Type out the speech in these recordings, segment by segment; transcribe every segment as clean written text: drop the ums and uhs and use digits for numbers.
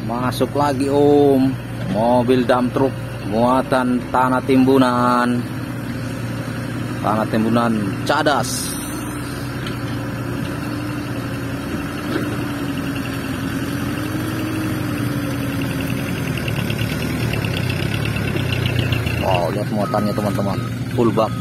Masuk lagi Om, mobil dump truk muatan tanah timbunan cadas. Wow, lihat muatannya teman-teman, full bak.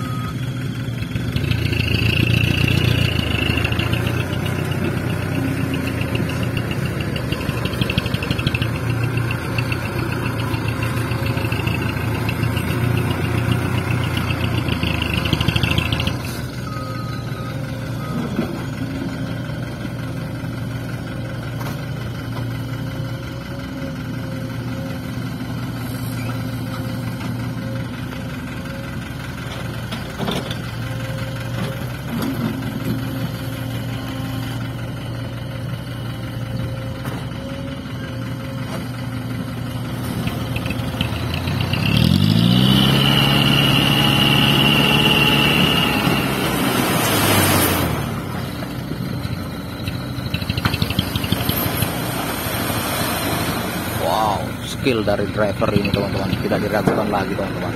Skill dari driver ini teman-teman, tidak diragukan lagi teman-teman.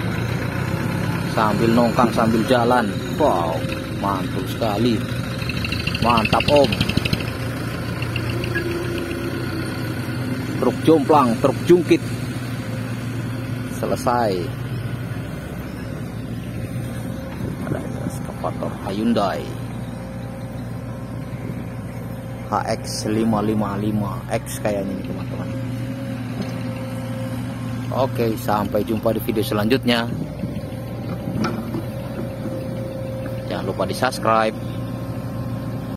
Sambil nongkrong sambil jalan, wow, mantul sekali, mantap Om. Truk jomplang, truk jungkit selesai. Ada eskavator Hyundai HX555X kayaknya ini teman-teman. Oke, sampai jumpa di video selanjutnya. Jangan lupa di subscribe.